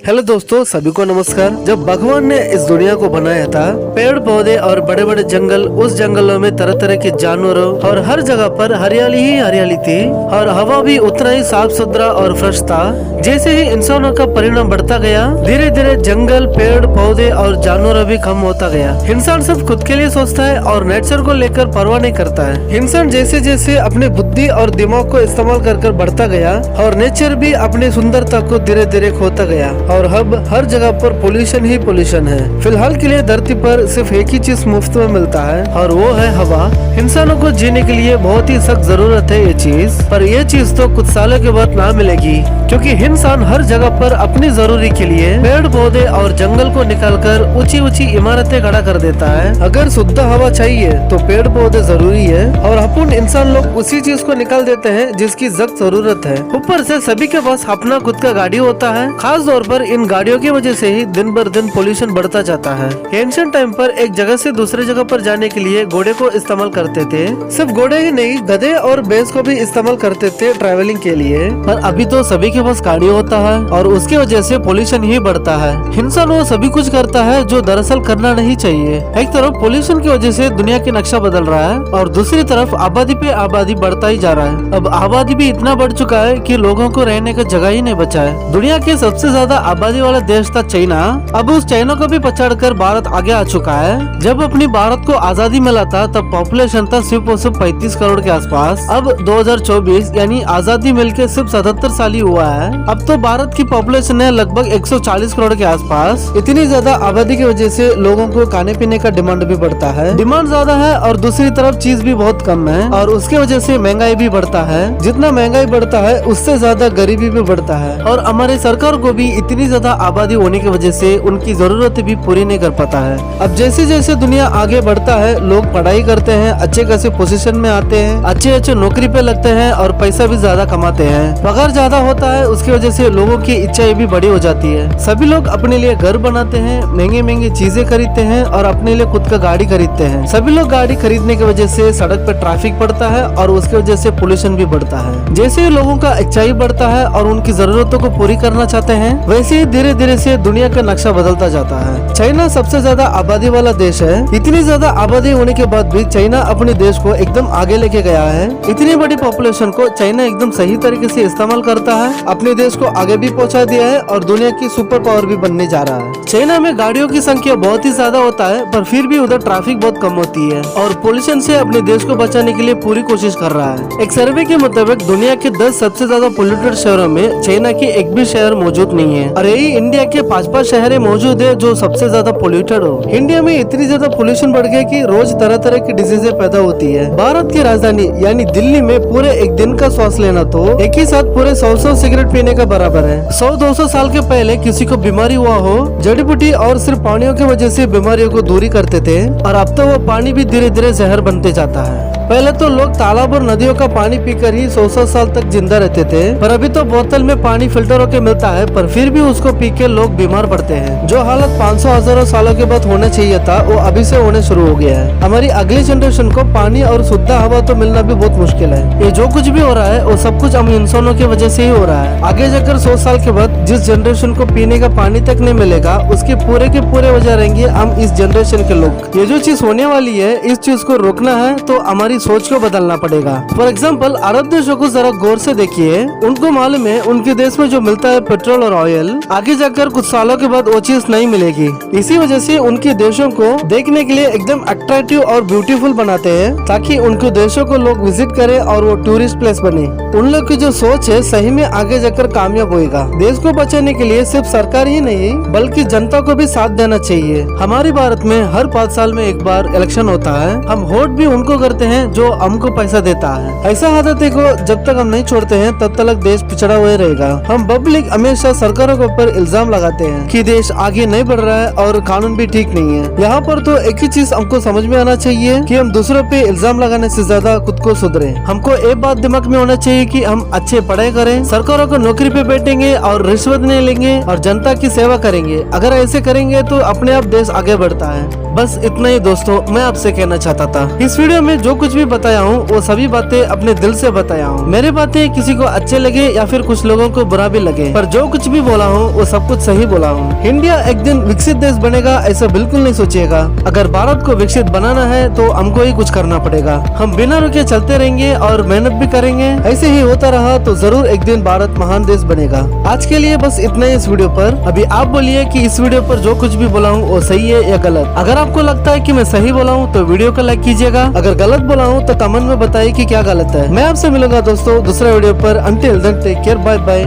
Hello दोस्तों, सभी को नमस्कार। जब भगवान ने इस दुनिया को बनाया था, पेड़ पौधे और बड़े बड़े जंगल, उस जंगलों में तरह तरह के जानवरों और हर जगह पर हरियाली ही हरियाली थी और हवा भी उतना ही साफ सुथरा और फ्रेश था। जैसे ही इंसानों का परिणाम बढ़ता गया, धीरे धीरे जंगल, पेड़ पौधे और जानवर भी कम होता गया। इंसान सब खुद के लिए सोचता है और नेचर को लेकर परवाह नहीं करता है। इंसान जैसे जैसे अपनी बुद्धि और दिमाग को इस्तेमाल कर बढ़ता गया और नेचर भी अपनी सुंदरता को धीरे धीरे खोता गया और अब हर जगह पर पोल्यूशन ही पोल्यूशन है। फिलहाल के लिए धरती पर सिर्फ एक ही चीज मुफ्त में मिलता है और वो है हवा। इंसानों को जीने के लिए बहुत ही सख्त जरूरत है ये चीज, पर ये चीज तो कुछ सालों के बाद ना मिलेगी, क्योंकि इंसान हर जगह पर अपनी जरूरी के लिए पेड़ पौधे और जंगल को निकालकर ऊंची ऊंची इमारतें खड़ा कर देता है। अगर शुद्ध हवा चाहिए तो पेड़ पौधे जरूरी है और अपन इंसान लोग उसी चीज को निकाल देते हैं जिसकी सख्त जरूरत है। ऊपर से सभी के पास अपना खुद का गाड़ी होता है। खास तौर पर इन गाड़ियों की वजह से ही दिन बर दिन पोल्यूशन बढ़ता जाता है। एंशिएंट टाइम पर एक जगह से दूसरे जगह पर जाने के लिए घोड़े को इस्तेमाल करते थे। सिर्फ घोड़े ही नहीं, गधे और भैंस को भी इस्तेमाल करते थे ट्रैवलिंग के लिए। पर अभी तो सभी के पास गाड़ी होता है और उसकी वजह से पोल्यूशन ही बढ़ता है। इंसान वो सभी कुछ करता है जो दरअसल करना नहीं चाहिए। एक तरफ पोल्यूशन की वजह से दुनिया की नक्शा बदल रहा है और दूसरी तरफ आबादी पे आबादी बढ़ता ही जा रहा है। अब आबादी भी इतना बढ़ चुका है कि लोगों को रहने का जगह ही नहीं बचा है। दुनिया के सबसे ज्यादा आबादी वाला देश था चाइना। अब उस चाइना को भी पछाड़कर भारत आगे आ चुका है। जब अपनी भारत को आजादी मिला था तब पॉपुलेशन था सिर्फ और सिर्फ 35 करोड़ के आसपास। अब 2024 यानी आजादी मिलके सिर्फ 77 साल ही हुआ है। अब तो भारत की पॉपुलेशन है लगभग 140 करोड़ के आसपास। इतनी ज्यादा आबादी की वजह से लोगों को खाने पीने का डिमांड भी बढ़ता है। डिमांड ज्यादा है और दूसरी तरफ चीज भी बहुत कम है और उसके वजह से महंगाई भी बढ़ता है। जितना महंगाई बढ़ता है उससे ज्यादा गरीबी भी बढ़ता है और हमारी सरकार को भी इतनी ज्यादा आबादी होने की वजह से उनकी जरूरत भी पूरी नहीं कर पाता है। अब जैसे जैसे दुनिया आगे बढ़ता है, लोग पढ़ाई करते हैं, अच्छे खासे पोजीशन में आते हैं, अच्छे अच्छे नौकरी पे लगते हैं और पैसा भी ज्यादा कमाते हैं। पगार ज्यादा होता है, उसकी वजह से लोगों की इच्छाएं भी बड़ी हो जाती है। सभी लोग अपने लिए घर बनाते हैं, महंगी महंगी चीजें खरीदते हैं और अपने लिए खुद का गाड़ी खरीदते हैं। सभी लोग गाड़ी खरीदने की वजह से सड़क पे ट्रैफिक बढ़ता है और उसकी वजह से पोल्यूशन भी बढ़ता है। जैसे ही लोगों का इच्छाई बढ़ता है और उनकी जरूरतों को पूरी करना चाहते हैं, वैसे ही धीरे धीरे से दुनिया का नक्शा बदलता जाता है। चाइना सबसे ज्यादा आबादी वाला देश है। इतनी ज्यादा आबादी होने के बाद भी चाइना अपने देश को एकदम आगे लेके गया है। इतनी बड़ी पॉपुलेशन को चाइना एकदम सही तरीके से इस्तेमाल करता है, अपने देश को आगे भी पहुंचा दिया है और दुनिया की सुपर पावर भी बनने जा रहा है। चाइना में गाड़ियों की संख्या बहुत ही ज्यादा होता है, पर फिर भी उधर ट्रैफिक बहुत कम होती है और पोल्यूशन से अपने देश को बचाने के लिए पूरी कोशिश कर रहा है। एक सर्वे के मुताबिक दुनिया के 10 सबसे ज्यादा पोल्यूटेड शहरों में चाइना की एक भी शहर मौजूद नहीं है और यही इंडिया के 5 शहर मौजूद है जो सबसे ज्यादा पोल्यूटेड हो। इंडिया में इतनी ज्यादा पोल्यूशन बढ़ गया कि रोज तरह तरह की डिजीजें पैदा होती है। भारत की राजधानी यानी दिल्ली में पूरे एक दिन का श्वास लेना तो एक ही साथ पूरे 100 सिगरेट पीने का बराबर है। 100-200 साल के पहले किसी को बीमारी हुआ हो, जड़ी बूटी और सिर्फ पानियों की वजह से बीमारियों को दूरी करते थे और अब तो वो पानी भी धीरे धीरे जहर बनते जाता है। पहले तो लोग तालाब और नदियों का पानी पीकर ही 100 साल तक जिंदा रहते थे, पर अभी तो बोतल में पानी फिल्टर होकर मिलता है, पर फिर भी उसको पी के लोग बीमार पड़ते हैं। जो हालत 500-1000 सालों के बाद होना चाहिए था वो अभी से होने शुरू हो गया है। हमारी अगली जनरेशन को पानी और शुद्ध हवा तो मिलना भी बहुत मुश्किल है। ये जो कुछ भी हो रहा है वो सब कुछ हम इंसानों की वजह से ही हो रहा है। आगे जाकर 100 साल के बाद जिस जनरेशन को पीने का पानी तक नहीं मिलेगा, उसके पूरे के पूरे वजह रहेंगे हम इस जनरेशन के लोग। ये जो चीज होने वाली है, इस चीज को रोकना है तो हमारी सोच को बदलना पड़ेगा। फॉर एग्जाम्पल अरब देशों को जरा गौर से देखिए। उनको मालूम है उनके देश में जो मिलता है पेट्रोल और ऑयल, आगे जाकर कुछ सालों के बाद वो चीज नहीं मिलेगी। इसी वजह से उनके देशों को देखने के लिए एकदम अट्रैक्टिव और ब्यूटीफुल बनाते हैं ताकि उनके देशों को लोग विजिट करें और वो टूरिस्ट प्लेस बने। उन लोग की जो सोच है सही में आगे जाकर कामयाब होएगा। देश को बचाने के लिए सिर्फ सरकार ही नहीं बल्कि जनता को भी साथ देना चाहिए। हमारे भारत में हर 5 साल में एक बार इलेक्शन होता है। हम वोट भी उनको करते हैं जो हमको पैसा देता है। ऐसा आदतें को जब तक हम नहीं छोड़ते हैं तब तक देश पिछड़ा हुआ रहेगा। हम पब्लिक हमेशा सरकारों के ऊपर इल्जाम लगाते हैं कि देश आगे नहीं बढ़ रहा है और कानून भी ठीक नहीं है। यहाँ पर तो एक ही चीज हमको समझ में आना चाहिए कि हम दूसरों पे इल्जाम लगाने से ज्यादा खुद को सुधरे। हमको एक बात दिमाग में होना चाहिए कि हम अच्छे पढ़ाई करें, सरकारों को नौकरी पे बैठेंगे और रिश्वत नहीं लेंगे और जनता की सेवा करेंगे। अगर ऐसे करेंगे तो अपने आप देश आगे बढ़ता है। बस इतना ही दोस्तों मैं आपसे कहना चाहता था। इस वीडियो में जो कुछ भी बताया हूँ वो सभी बातें अपने दिल से बताया हूँ। मेरी बातें किसी को अच्छे लगे या फिर कुछ लोगों को बुरा भी लगे, पर जो कुछ भी बोला हूँ वो सब कुछ सही बोला हूँ। इंडिया एक दिन विकसित देश बनेगा ऐसा बिल्कुल नहीं सोचिएगा। अगर भारत को विकसित बनाना है तो हमको ही कुछ करना पड़ेगा। हम बिना रुके चलते रहेंगे और मेहनत भी करेंगे। ऐसे ही होता रहा तो जरूर एक दिन भारत महान देश बनेगा। आज के लिए बस इतना ही इस वीडियो पर। अभी आप बोलिए कि इस वीडियो पर जो कुछ भी बोला हूँ वो सही है या गलत। अगर आपको लगता है कि मैं सही बोला हूँ तो वीडियो को लाइक कीजिएगा। अगर गलत बोला हूँ तो कमेंट में बताइए कि क्या गलत है। मैं आपसे मिलूंगा दोस्तों दूसरे वीडियो पर। Until then take care, bye bye.